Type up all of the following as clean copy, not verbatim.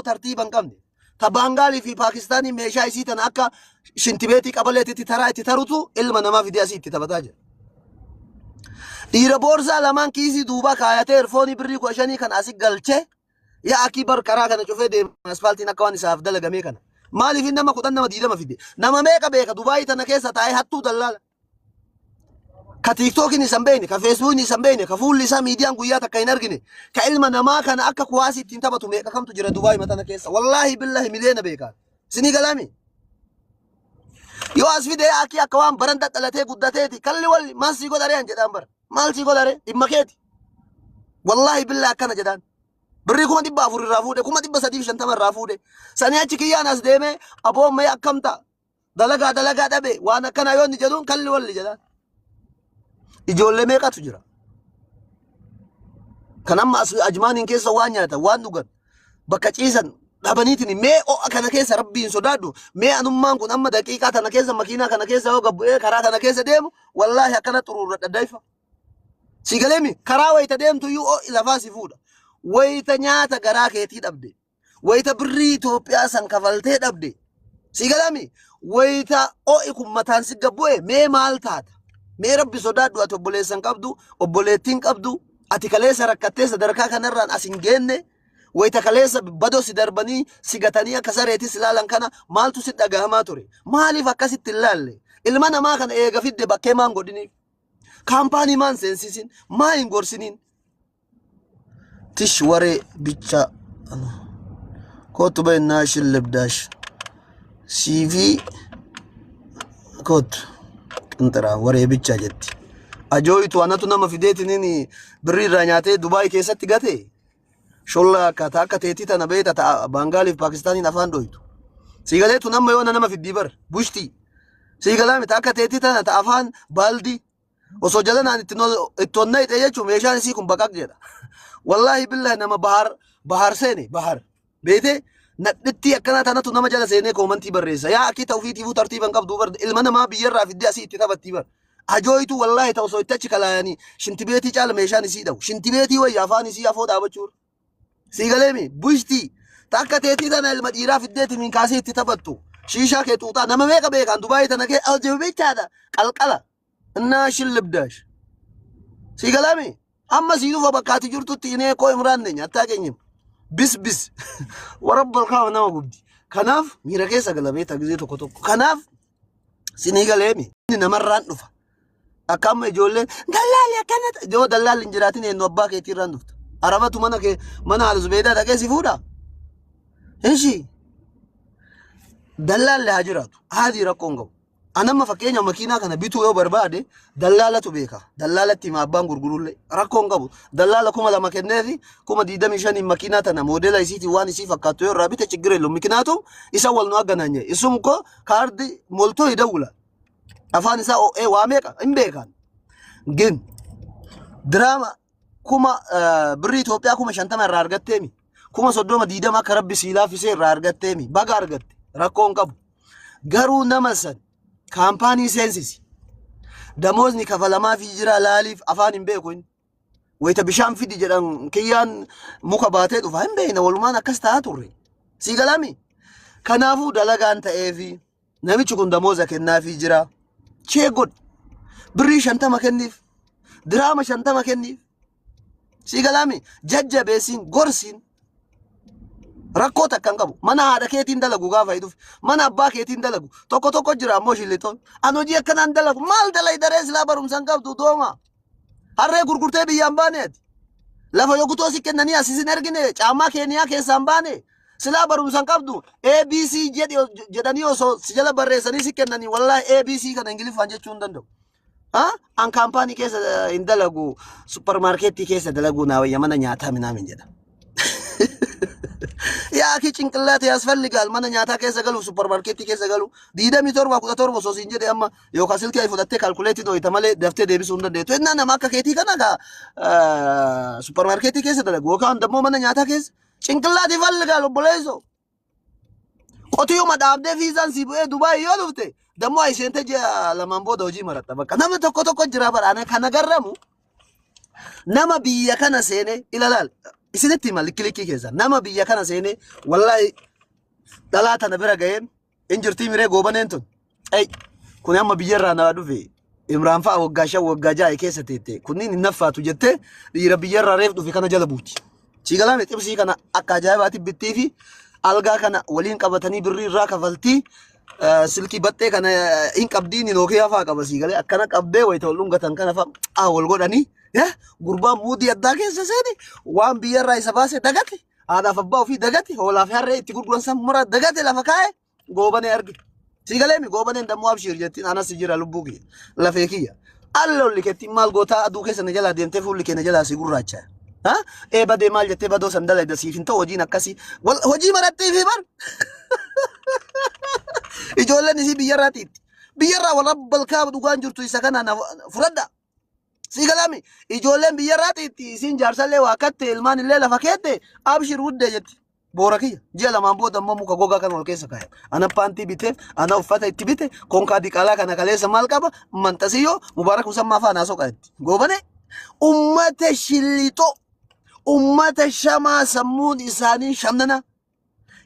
tartiiba hin qabne ta Baangaalii fi Paakistaanii meeshaa isii tana akka shintibeetii qabaleetitti taraa itti tarutu ilma namaa fidee asii itti taphataa jira. Dhiira boorsaa lamaan kiisii duubaa kaayatee erfoonii birrii 15 kan asii galchee yaa akii bar karaa kana cufee deema asfaaltiin akka waan isaaf dalagamee kana. Maaliif nama 10 nama 20 fide? Nama meeqa beeka Dubaayii tana keessa taa'ee hattuu dallaala. Ka TikTokin isan beekne, ka Facebookin isan beekne, ka fuulli isaa miidiyaan guyyaa takka hin argine, ka ilma namaa kana akka kuwaasii ittiin taphatu meeqa kamtu jira Dubaayii tana keessa. Wallaahi billahi miliyoona beekaa. Sinii galaami. Yoo as fidee akii akka waan baran dadhalatee guddateeti kalli walli maal sii godharee jedhaan bara. Maal sii godharee dhimma keeti. Wallaahi billahi akkana jedhaan. Birrii 400 irraa fuudhe 350 irraa fuudhe. Sanii achi kiyyaan as deemee aboon mee akkamta dalagaa dhabe waan akkana yoonni jedhuun kalli walli jedhaan. Ijoollee meeqatu jira? Kan amma as ajmaaniin keessa waan nyaatan waan dhugan bakka ciisan dhabaniitiin mee o'a kana keessa rabbiin sodaadhu mee anummaan kun amma daqiiqaa tana keessa makiinaa kana keessa yoo gabbu'ee karaa kana keessa deemu wallaahi akkana xuruurra dhadhaifa. Si galeemi karaa wayita deemtu iyyuu o'i lafaa si fuudha. Wayita nyaata garaa keetii dhabde. Wayita birrii Itoophiyaa san kafaltee dhabde. Si galeemi wayita o'i kun mataan si gabbu'e mee maal taata? Mee rabbi sodaadhu ati obboleessan qabdu, obboleettiin qabdu, ati kaleessa rakkattee sadarkaa kanarraan as hin geenne, wayita kaleessa badoo si darbanii si gatanii akka sareetis ilaalan kana maaltu si dhagahamaa ture? Maaliif akkasitti hin laalle? Ilma namaa kana eega fidde bakkee maan godhiniif? Kaampaanii maan seensisin? Maa hin gorsiniin? Tish waree bicha kootu baay'inaa shillibdaash CV kootu. Intera waree bicha jetti. Ajooyitu anatu nama fideetiniin birrii irraa nyaatee Dubaayii keessatti gate. Sholla akka teetii tana beeta ta'a Baangaaliif Paakistaaniin afaan dhoytu. Siigaleetu nama yoo nama fiddii bar bushtii. Siigalaa miti akka teetii tana ta'a afaan baaldi. Osoo jalanaan itti onnaa ixee jechuun meeshaan isii kun baqaq jedha. Wallaahi billahi nama bahar seene bahar. Beete nadhitti akkana tanatu nama jala seenee koomantii barreessa. Yaa akki ta'uu fi tiifuu tartiiban qabdu bar ilma namaa biyyarraa fiddee asii itti taphattii bar. Ajooyitu wallaahi ta'u osoo itti achi kalaayanii shintibeetii caala meeshaan isii dhawu. Shintibeetii wayya afaan isii afoo dhaabachuudha. Siigaleemi bushtii takka teetii tana ilma dhiiraa fiddeeti min kaasee itti taphattu. Shiishaa kee xuuxaa nama meeqa beekaan Dubaayii tana kee aljabeechaadha qalqala. Innaa shillibdaash. Siigaleemi amma sii dhufa bakkaati jirtutti inee koo imraanne nyaattaa keenyim. Bis warabbal kaama nama gubdi. Kanaaf miira keessa galamee tagizee tokko tokko. Kanaaf sinii galeemi namarraan dhufa. Akka amma ijoolleen dallaalli akkanata yoo dallaalli hin jiraatin eenyu abbaa keetii irraan dhufta. Arabatu mana Alzubeedaa dhaqee si fuudha. Inshi dallaalli haa jiraatu. Haadii rakkoon qabu. Anamma fakkeenya makiinaa kana bituu yoo barbaade dallaalatu beeka. Dallaalatti hima abbaan gurgurullee rakkoon qabu. Dallaala 2,000 kenneefi 25,000 makiinaa tana moodela isiiti waan isii fakkaatu yoo irraa bite chigirello mikinaatu isa wal nu aggananye. Isum ko kaardi moltoo hidawula. Afaan isaa waa meeqa hin beekan. Gin diraama birrii Itoophiyaa 50 irraa argatteemi. 30 akka rabbi siilaa fisee irraa argatteemi. Baga argatte rakkoon qabu. Garuu nama san kaampaanii seensisi. Damozni kafalamaa fi jira laaliif afaan hin beeku hin. Wayita bishaan fidi jedhan kiyyaan muka baatee dhufa hin beekna walumaan akkas ta'aa turre. Siigalaami. Kanaafuu dalagaan ta'eefi namichi kun damoza kennaafii jira. Chee god birrii 50 kenniif. Diraama 50 kenniif. Siigalaami jajjabeessiin gorsiin rakkoo takkan qabu. Mana haadha keetiin dalagu gaafa hiduuf. Mana abbaa keetiin dalagu. Tokko jira ammoo shillitoon. An hojii akkanaan dalagu. Maal dalay daree silaa barumsan qabdu dooma. Harree gurgurtee biyyaan baaneeti. Lafa yogutoo si kennanii asisin ergine caammaa keeniyaa keessaan baane. Silaa barumsan qabdu ABC jedhanii osoo si jala barreessanii si kennanii wallaahi ABC kana Ingiliffaan jechuu hin danda'u. An kaampaanii keessa hin dalagu supermarkeetii keessa dalagu naa wayya mana nyaataa minaamin jedha. Yaa akki cinqillaate yasfalligaal mana nyaataa keessa galu supermarkeetii keessa galu 27 osoo siin jedhe amma yookaan silkii fudhattee kalkuleetii dhoyita malee daftee deebisuu hin dandeettu. Innaa nama akka keetii kana gaa supermarkeetii keessa dalagu yookaan dammoo mana nyaataa keessa cinqillaate falligaal obboleessoo. Qotiyyuma dhaabdee fiizaan si bu'ee Dubaayii yoo dhufte dammoo ayiseente ji'a lamaan booda hojii maratta bakka. Namni tokko jira baraane kan agarramu nama biyya kana seene ilalaal. isinitti hima likkilikii keessa nama biyya kana seenee wallahi dhalaa tana bira ga'ee injirtii miree goobaneen tun kun amma biyyarraa na dhufe Imraan fa'a waggaa 5 waggaa 6 keessa teette kunniin hin naffaatu jettee dhiira biyyarraa reef dhufe kana jala buuti. Siigalaan xibsii kana akka ajaa'ibaatti bittii fi algaa kana waliin qabatanii birrii irraa kafaltii silkii battee kana hin qabdiin Nokiyaa fa'aa qaba siigalee akkana qabdee wayita wal dhungatan kana fa'a wal godhanii gurbaan muudii addaa keessa seeni waan biyyarraa isa baase dagate haadhaaf abbaa ofii dagate hoolaaf harree itti gurguran san mura dagate lafa kaa'e goobanee arge. Siigalee mi goobaneen dammoo abshir jettiin anas jira lubbuu kiyya lafee kiyya allolli kettiin maal gootaa aduu keessa na jalaa deemtee fuulli keenya jalaa si gurraacha. Badee maal jettee badoo sandala idasiif hin ta'u hojiin akkasii hojii marattii fi bar ijoolleen isii biyyarraatiitti biyyarraa wal rabbal kaaba dhugaan jirtu isa kana fudhadha. Siigalami ijoolleen biyyarraatiitti isiin jaarsallee waa katte ilmaan illee lafa keette abshir wuddee jetti. Boora kiyya ji'a lamaan booda immoo muka gogaa kan ol keessa kaa'e. Ana paantii biteef ana uffata itti bite konkaa diqaalaa kana kaleessa maal qaba manxasiyyoo mubaarak musammaa fa'aa naasoo qabetti. Goobane ummata shillixoo ummata shamaa sammuun isaanii shamnana.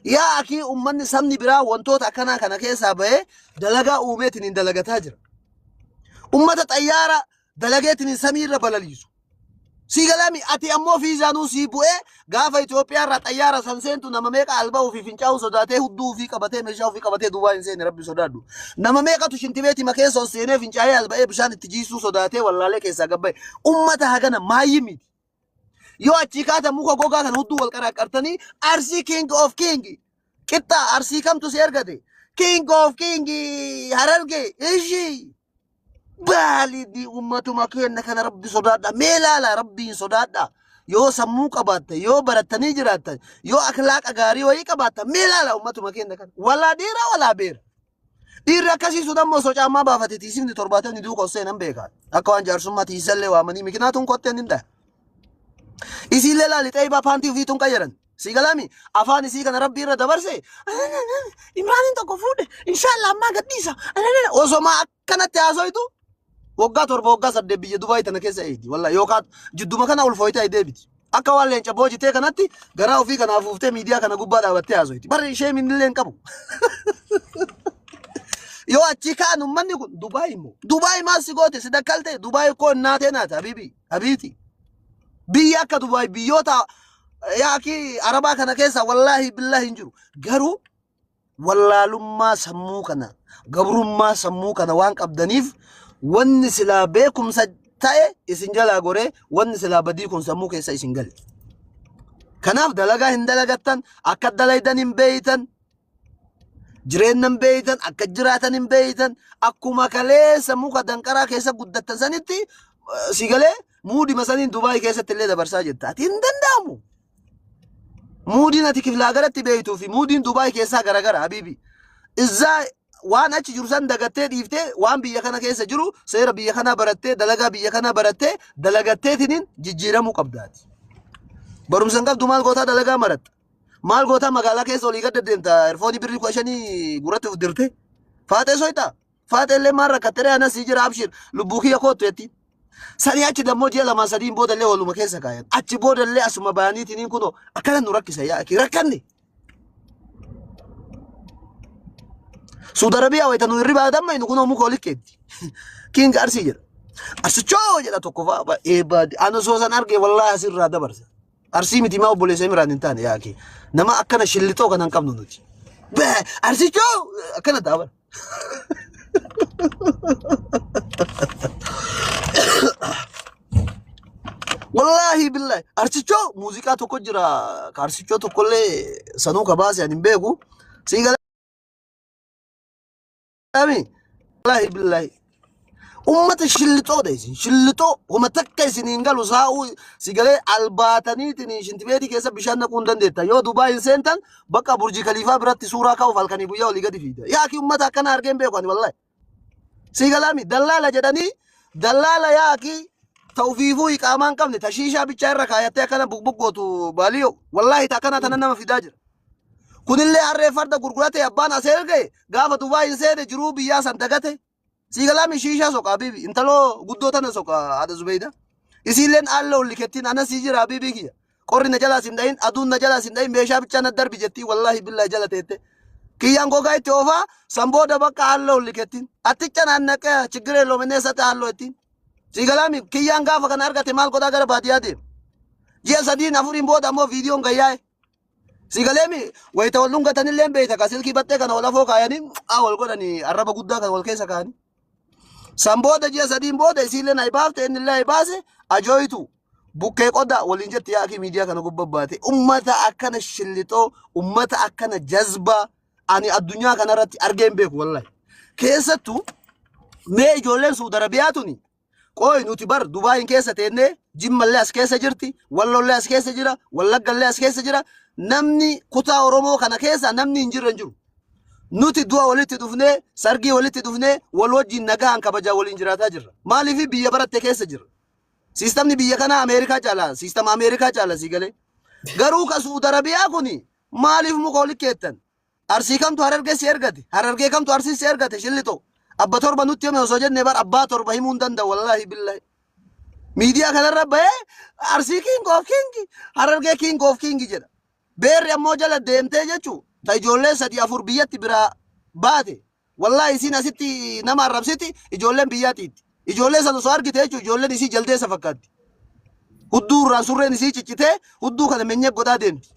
Yaa akii ummanni sabni biraa wantoota akkanaa kana keessaa bahee dalagaa uumeetiin hin dalagataa jira. Ummata xayyaara dalageetiin samiirra balaliisu. Siigalami ati ammoo fiizaanuu sii bu'ee gaafa Itoophiyaa irraa xayyaara san seentu nama meeqa albaa ofii fincaa'uu sodaatee hudduu ofii qabatee meeshaa ofii qabatee duwwaa hin seene rabbi sodaadhu. Nama meeqatu shintibeetii makeessoon seenee fincaa'ee alba'ee bishaan itti jiisuu sodaatee wallaalee keessaa gabbaye. Ummata hagana maayyii miti. Yoo achii kaata muka gogaa kan hudduu wal qaraqqartanii Arsii king of king qixxaa Arsii kamtu si ergate king of king Hararge ishii. Balidi ummatuma keenya kana rabbi sodaadha meelaala rabbiin sodaadha yoo sammuu qabaatte yoo barattanii jiraattan yoo akhlaaqa gaarii wayii qabaatta meelaala ummatuma keenya kana walaa dhiira walaa beera dhiirri akkasii sun ammoo osoo caammaa baafate tiisifni 70 duuka seenan beekaa akka waan jaarsummaa tiisallee waamanii mikinaatuun kotteen hin dhahe isiillee laali xeebaa paantii ofiituun qayyaran siigalami afaan isii kana rabbi irra dabarse Imraaniin tokko fuudhe inshaallah ammaa gadhiisa osoma akkanatti haasoitu waggaa 7 waggaa 8 biyya Dubaay tana keessa eedi wallahi yookaan jidduma kana ulfooyita ay deebiti akka waan leenca boojitee kanatti garaa ofii kana afuuftee miidiyaa kana gubbaa dhaabattee haasoiti barri ishee minillee hin qabu yoo achi kaan ummanni kun Dubaay immoo Dubaay maal si goote si dakkalte Dubaay koo naatee naata habiiti biyya akka Dubaay biyyoota yaaki arabaa kana keessa wallahi billahi hin jiru garuu wallaalummaa sammuu kana gabrummaa sammuu kana waan qabdaniif wanni silaa beekumsa ta'e isin jalaa goree wanni silaa badii kun sammuu keessa isin gale. Kanaaf dalagaa hin dalagattan akka dalaydan hin beeytan jireenya hin beeytan akka jiraatan hin beeytan akkuma kaleessa muka danqaraa keessa guddattan sanitti si galee muudima saniin Dubaay keessatti illee dabarsaa jirta. Ati hin danda'amu. Muudin ati kiflaa garatti beeytuu fi muudin Dubaay keessaa garagara habiibi. Izaa waan achi jiru san dagattee dhiiftee waan biyya kana keessa jiru seera biyya kana barattee dalagaa biyya kana barattee dalagatteetiniin jijjiiramuu qabdaati. Barumsan qabdu maal gootaa dalagaa maratta. Maal gootaa magaalaa keessa olii gad deemta erfoonii birrii 15 guratti dirte. Faatee soita. Faatee illee maal rakkatee anas si jira abshir lubbuu kiyya kootu jetti. Sani achi dammoo ji'a 2-3 boodallee waluma keessa kaayan. Achi boodallee asuma baaniitiniin kunoo akkana nu rakkisa yaa akki rakkanne. Saudi Arabia wayita nu irri baadamma inu kunoo muka olikkeetti. King Arsii jedha. Arsichoo jedha tokko fa'a eebaadi. Ana soosan arge wallahi asirraa dabarsa. Arsii miti maa obboleessa Imiraan hin taane yaaki. Nama akkana shillixoo kana hin qabnu nuti. Arsichoo akkana daabara. Wallahi billahi arsichoo muuziqaa tokko jira. Arsichoo tokkollee sanuu kabaase ani hin beeku. Siigalaa wallahi billahi ummata shillixoo daysin shillixoo uma takka isiniin galu saa'uu sigalee albaataniitiin shintibeetii keessa bishaan naquu hin dandeetta yoo Dubaay seentan bakka Burji Khaliifaa biratti suuraa ka'uuf halkanii guyyaa olii gadi fiida yaaki ummata akkana argeen beeku ani wallahi sigalaami dallaala jedhanii dallaala yaaki tawfiifuu iqaamaa hin qabne tashiishaa bichaa irra kaayattee akkana bugbugootu baaliyo wallahi takkana tana nama fidaa jira kunillee harree farda gurgurate abbaan aseerge gaafa Dubaay seene jiruu biyyaa san dagate sigalaami shiishaa soqa bibi intaloo guddoo tana soqa ada Zubayda isiilleen alla olli kettiin ana si jira bibi kiyya qorri na jalaa sin dhayin aduun na jalaa sin dhayin meeshaa bichaa na darbi jettii wallahi billahi jala teette kiyyaan gogaa itti oofaa san booda bakka halloo likettiin atticha naannaqee chigiree loomineessa ta'e halloo ittiin sigalaami kiyyaan gaafa kana argate maal godhaa gara baadiyyaa deema ji'a sadiin afuriin booda ammoo viidiyoon gayyaa'e sigaleemi wayita wal dhungatanillee beeyta ka silkii battee kana wal afoo kaayanii wal godhanii arraba guddaa kan wal keessa kaayanii san booda ji'a sadiin booda isiillee na ibaafte innillee ibaase ajooyitu bukkee qoda waliin jetti yaaki miidiyaa kana gubbabbaate ummata akkana shillixoo ummata akkana jazbaa ani addunyaa kanarratti argeen beeku wallahi keessattuu mee ijoolleen Suudi Arabiyaa tuni qoy nuti bar Dubaayin keessa teennee Jimmallee as keessa jirti Wallollee as keessa jira Wallaggallee as keessa jira namni kutaa Oromoo kana keessa namni hin jirre hin jiru nuti du'a walitti dhufnee sargii walitti dhufnee wal wajjin nagaan kabajaa waliin jiraataa jirra maaliif biyya baratte keessa jirra sistamni biyya kana Ameerikaa caala sistama Ameerikaa caala sigale garuu ka Suudi Arabiyaa kuni maaliif muka walitti keettan arsii kamtu Harargee si ergate Harargee kamtu arsii si ergate shillito abba torba nutti hime osoo jenne bar abbaa torba himuu hin danda'u wallahi billahi miidiyaa kanarra bahee arsii king of king Harargee king of king jedha beerri ammoo jala deemtee jechuu ta ijoollee sadii afur biyyatti biraa baate wallahi isiin asitti nama arrabsiti ijoolleen biyyaatiitti ijoollee san osoo argite jechuu ijoolleen isii jaldeessa fakkaatti hudduu irraa surreen isii ciccitee hudduu kana menyee godhaa deemti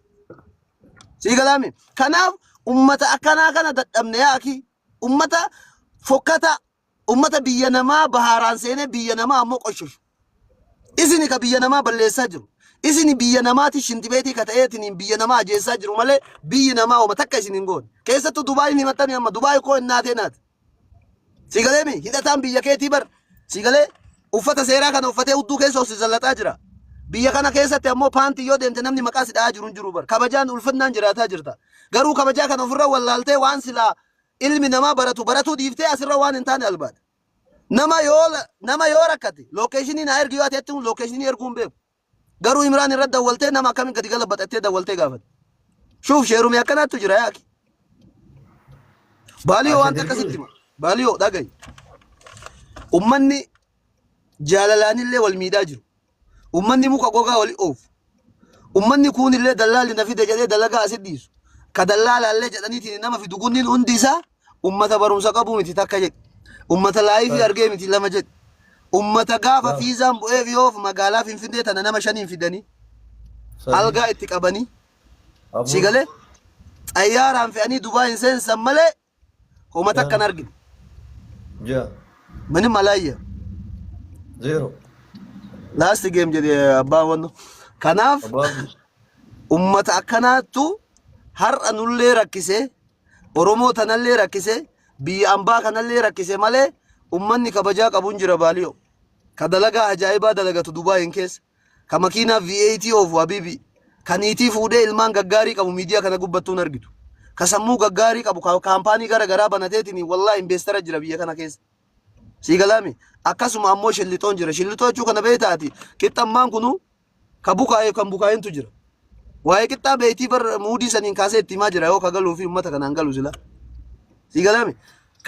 sigalaami kanaaf ummata akkanaa kana dadhabne yaaki ummata fokkata ummata biyya namaa bahaaraan seenee biyya namaa ammoo qoshoshu isini ka biyya namaa balleessaa jiru isini biyya namaati shintibeetii ka ta'eetiin biyya namaa ajeessaa jiru malee biyyi namaa uma takka isin hin goone keessattuu Dubaayin himattanii amma Dubaay koo innaatee naati sigaleemi hidhataan biyya keetii bar sigalee uffata seeraa kana uffatee hudduu keessa osoo zallataa jira biyya kana keessatti ammoo paantii yoo deemte namni maqaa si dhahaa jiru hin jiru bar kabajaan ulfannaan jiraataa jirta garuu kabajaa kana ofirra wallaaltee waan silaa ilmi namaa baratuu dhiiftee asirra waan hin taane albaata nama yoo rakkate lookeeshinii na ergi yoo ateetti lookeeshinii erguun beeku garuu Imraan irra dawwaltee nama akkamiin gadi galabaxattee dawwaltee gaafate shuuf sheerumee akkanaattu jira yaaki baaliyoo waan akkasitti baaliyoo dhagayi ummanni jaalalaanillee wal miidhaa jiru ummanni muka gogaa wali oofu ummanni kuunillee dallaalli na fide jedhee dalagaa asit dhiisu ka dallaalaallee jedhaniitiin nama fidu gunniin hundi isaa ummata barumsa qabu miti takka jedhe ummata laayifii argee miti lama jedhe ummata gaafa fiizaan bu'eef yoof magaalaa Finfinnee tana nama shaniin fidanii algaa itti qabanii sigalee xayyaaraan fe'anii Dubaayin seensan malee homa takkan argine ምንም አላየ ዜሮ ላስት ጌም ጀዲ አባ ወኑ ከናፍ ኡመተ አከናቱ ሀር አኑሌ ረክሴ ኦሮሞ ተነሌ ረክሴ ቢ አምባ ከነሌ ረክሴ ማለ ኡመኒ ከበጃ ቀቡን ጅረ ባሊዮ ከደለጋ አጃይባ ደለገቱ ዱባይን ኬስ ከመኪና ቪኤቲ ኦፍ ወቢቢ ከኒቲ ፉዴ ኢልማን ገጋሪ ቀቡ ሚዲያ ከነ ጉበቱን አርጊቱ ከሰሙ ገጋሪ ቀቡ ካምፓኒ ገረገራ በነቴቲኒ ወላሂ ኢንቨስተር ጅረ ቢየ ከነ ኬስ ሲገላሚ akkasuma ammoo shillitoon jira shillitoochuu kana beetaati qixxammaan kunu kabukaa'ee kan bukaa'intu jira waa'ee qixxaa beetii bar muudii saniin kaasee itti himaa jira yoo kagaluu fi ummata kanaan galu sila sigalami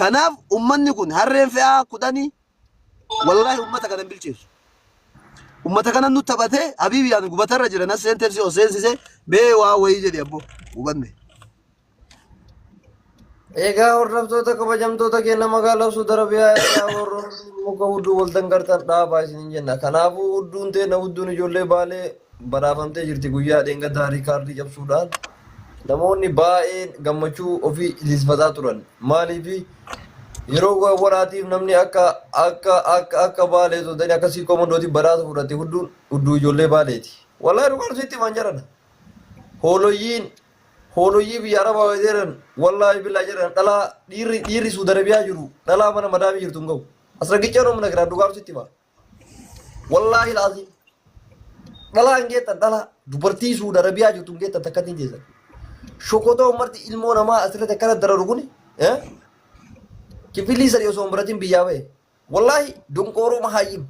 kanaaf ummanni kun harreen fe'aa kudhanii wallaahi ummata kana hin bilcheessu ummata kana nu taphatee habiibiyaan gubatarra jira nas seenteefsi o seensise bee waa wayii jedhe abbo hubanne egaa hordoftoota kabajamtoota keenya magaalaa Suudi Arabiyaa warra muka hudduu waltan gartan dhaabaa isin jenna kanaafuu hudduun teena hudduun ijoollee baalee badhaafamtee jirti guyyaa dheenga daarii kaardii cabsuudhaan namoonni baay'een gammachuu ofii ilisifataa turan maaliif yeroo waraatiif namni akka baalee soodanii akkasii komandootii badhaasa fudhate hudduu ijoollee baaleeti wallaahi dhugaan sitti himan jedhan hooloyyii biyya arabaa weedeeran wallaahi billaa jedhan dhalaa dhiirri Suudi Arabiyaa jiru dhalaa mana madaamii jirtu hin gahu asragicha roomna gara dhugaan sitti hima wallaahi laazim dhalaa hin geettan dhalaa dubartii Suudi Arabiyaa jirtu hin geettan takkatti hin jeessan shokotoo marti ilmoo namaa asirratti akkana dararu kun kifilii sadii osoo hin baratin biyyaa ba'e wallaahi donqooroo mahaayim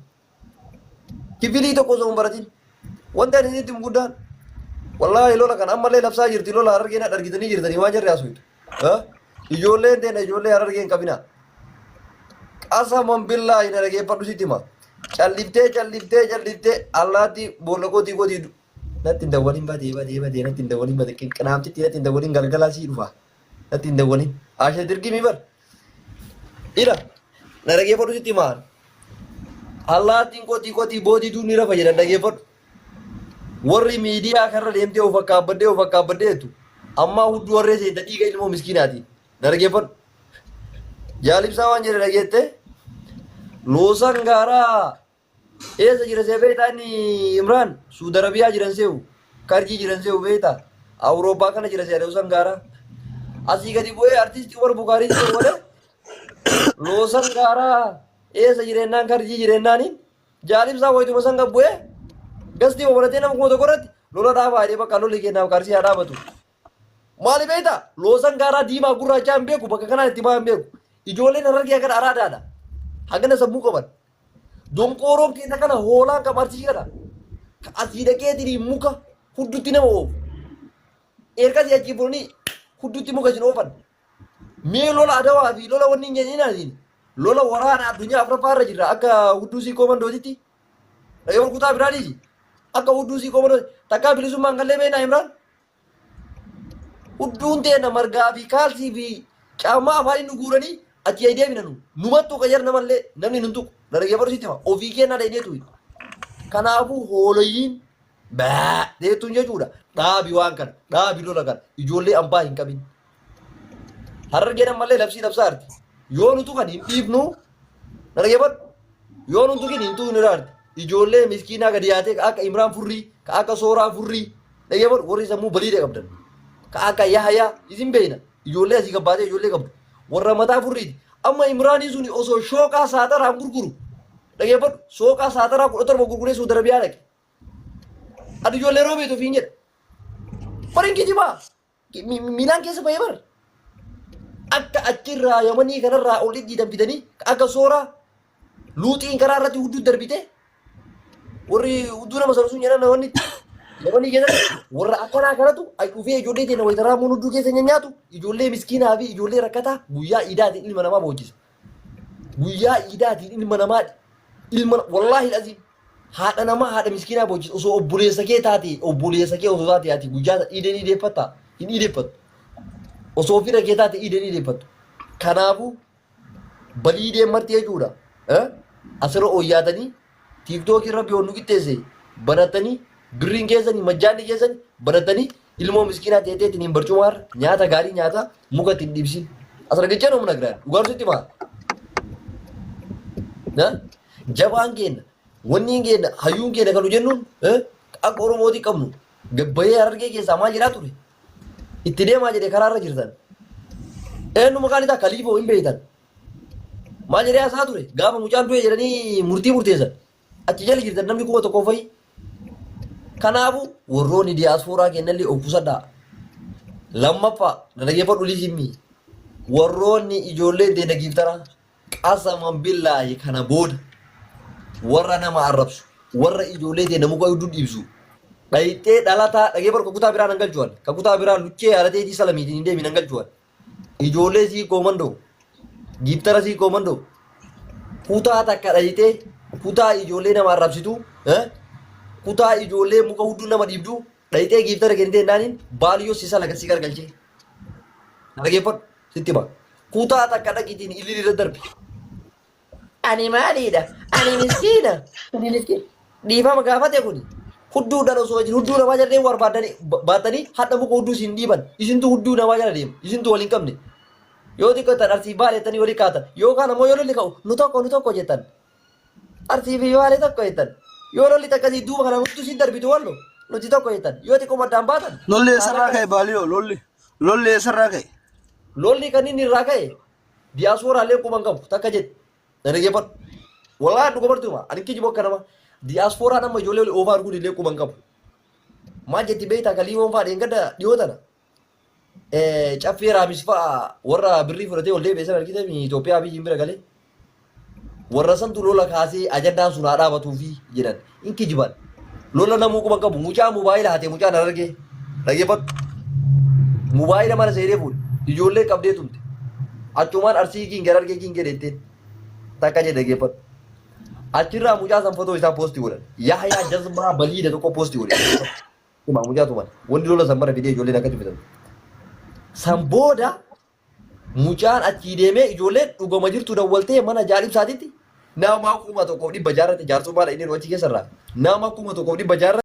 kifilii tokko osoo hin baratin wanta ani itti guddaan wallaahi lola kan ammallee labsaa jirti lola harargeen argitanii jirtanii waan jarri haasuytu ijoolleen teena ijoollee harargeen qabina qasaman billaahi na dhageeffadhu sitti hima calliftee allaatti boolla qotii natti hin dawwalin badee natti hin dawwalin badee qinaamtitti natti hin dawwalin galgalaa sii dhufa natti hin dawwalin ashe dirgimi bar ira na dhageeffadhu sitti maal allaattiin qotii bootii duunii rafa jedhan dhageeffadhu warri miidiyaa kanarra deemtee of akkaabbaddeetu amma hudduu warree seenta dhiiga ilmoo miskiinaatiin na dhageeffadhu jaalibsaa waan jedhe dhageette loosan gaaraa eessa jira see beektaa inni Imraan Suudi Arabiyaa jiran see'u karjii jiran see'u beektaa Awurooppaa kana jira see loosan gaaraa asii gadi bu'ee artistii Umar Bukaarii see'u malee loosan gaaraa eessa jireennaan karjii jireennaaniin jaalibsaa wayituma san gabbu'ee gastii obalatee nama kuma tokko irratti lola dhaabaa jedhee bakka lolli kennaaf karsii haa dhaabatu. Maali beektaa loosan gaaraa diimaa gurraachaa hin beeku bakka kanaan itti ba'aa hin beeku ijoolleen harargee akkana araadaadha hagana sammuu qaban. Donqoroon keessa kana hoolaan qabartii kana asii dhaqeetiin muka hudduutti nama oofu. Ergasii achi fuudhanii hudduutti muka isin oofan. Mee lola adawaa fi lola wanni hin jennaan lola waraana addunyaa afuraffaa irra jirra akka hudduusii koomandootitti. Dhageeffadhu kutaa biraaniiti. Akka hudduusii koomandootitti takkaa bilisummaan kan leebeenaa Imraan. Hudduun teena margaa fi kaalsii fi caammaa afaanii nu guuranii achi deebina numattuu qayyar namallee namni nun tuqu. Dhageeffadhu sitti hima ofii kennaa dheedeetu. Kanaafuu hoolayyiin baa deettuun jechuudha. Dhaabi waan kana dhaabi lola kana ijoollee ambaa hin qabin. Harargeen ammallee labsii labsaa arti. Yoo nutu kan hin dhiifnu dhageeffadhu yoo nutu kan hin tuqnu irraarti. Ijoollee miskiinaa gadi yaatee ka akka Imraan Furrii ka akka Sooraa Furrii dhageeffadhu warri sammuu baliidee qabdan. Ka akka Yahayaa isin beeyna ijoollee asii gabbaatee ijoollee qabdu. Warra mataa Furriiti. Amma Imraanii suni osoo shooqaa saaxaraan gurguru dhageeffadhu shooqaa saaxaraa 17 gurguree Suudi Arabiyaa dhaqe. Ati ijoollee roobeetu ofiin jedha. Bariin kijibaa miilaan keessa bahee bara. Akka achirraa Yamanii kanarraa ol dhidhiitan fidanii akka Sooraa luuxiin karaa irratti hudduu darbite warri hudduu nama sana sun jedhan namoonni Yamanii keessatti warra akkanaa kanatu dhufee ijoollee teenya wayitaraa muun hudduu keessa nyaatu ijoollee miskiinaa fi ijoollee rakkataa guyyaa iidaatiin ilma namaa boojisa. Guyyaa iidaatiin ilma namaa wallaahi dhaziin haadha namaa haadha miskiinaa boojisa osoo obboleessa kee osoo taate ati guyyaa iideen iideeffatta hin iideeffattu. Osoo fira kee taate iideen iideeffattu. Kanaafuu balii deemarti jechuudha. Asirra oyyaatanii tiiktookii irra biyoon nu qixxeesse baratanii birriin keessanii majjaanni keessanii baratanii ilmoo miskiinaa teeteetiin hin barcumaarra nyaata gaarii nyaata muka ittiin dhiibsin. Asirra gachaa namna giraan dhugaarsutti maal? Jabaan keenya wanni keenya hayyuun keenya kan jennuun akka Oromootii qabnu gabbayee Harargee keessaa maal jiraa ture? Itti deemaa jedhee karaarra jirtan. Eenyu maqaan isaa Kaliifoo hin beektan. Maal jedhee haasaa ture? Gaafa mucaan du'e jedhanii murtii murteessan. Achi jala jirtan namni kuma tokko fa'i. Kanaafuu warroonni diyaaspooraa kennallee of qusadhaa. Lammaffaa dhageeffadhu liisimmii. Warroonni ijoollee deena giiftaraa qasaman billaahi kana booda warra nama arrabsu warra ijoollee deena muka hedduu dhiibsu. Dhayitee dhalataa dhageeffadhu kakutaa biraa nan galchuwan. Kakutaa biraa luchee haalateetii salamiitiin hin deemin nan galchuwan. Ijoollee sii koomandoo. Giiftara sii koomandoo. Kutaa takka dhayitee kutaa ijoollee nama arrabsitu. Kutaa ijoollee muka hedduu nama dhiibdu. Dhayitee giiftara kennitee naaniin baaliyyoo sisa laga sii gargalchee. Dhageeffadhu sitti ba'a. Kutaa takka dhaqiitiin ilili irra darbi. Ani maaliidha? Ani miskiina. Ani miskiina. Dhiifama gaafate kuni. Hudduudhaan osoo jiru hudduu namaa jala deemu barbaadanii baatanii hadha muka hudduu isin dhiiban. Isintu hudduu namaa jala deemu. Isintu waliin qabne. Yoo xiqqootan arsii baalettanii walii kaatan. Yookaan ammoo yoo lolli ka'u nu tokko jettan. Arsii fi baalee tokko jettan. Yoo lolli takkasii duuba kana hudduu isin darbitu wallo nuti tokko jettan. Yoo xiqqoo maddaan baatan. Lolli eessarraa ka'e baaliyoo lolli. Lolli eessarraa ka'e. Lolli kan inni irraa ka'e diyaasporaallee quban qabu takka jedhe. Dhageeffadhu. Walaa dhuga bartuma ani kijiboo akka nama. Diaspora nama ijoollee olii oofaa arguun illee quban qabu. Maal jetti beektaa Kaliifoon fa'aa dheengadda dhiyootana. Caffee Raamis fa'aa warra birrii fudhatee ol deebi'ee sana argite Itoophiyaa biyyiin bira galee. Warra santu lola kaasee ajandaan sun haa dhaabatuufi jedhan. In kijiban. Lola namuu quban qabu. Mucaa mobaayila hatee mucaan argee. Dhageeffadhu. Mobaayila mana seeree fuudhe. Ijoollee qabdee tumte. Achumaan arsii kiingee argee kiingee deetteen. Takka jedhe dhageeffadhu. Achirraa mucaa san fotoo isaa poostii godhan. Yahyaa jazbaa baliida tokko poostii godhe. Himaa mucaa tuman. Wanni lola san bara fidee ijoolleen akka cuffisan. San booda mucaan achii deemee ijoolleen dhugama jirtu dawwaltee mana jaalibsaatitti nama kuma tokkoof dhibba jaarratti jaarsummaadha inni achi keessarraa nama kuma tokkoof dhibba jaarratti.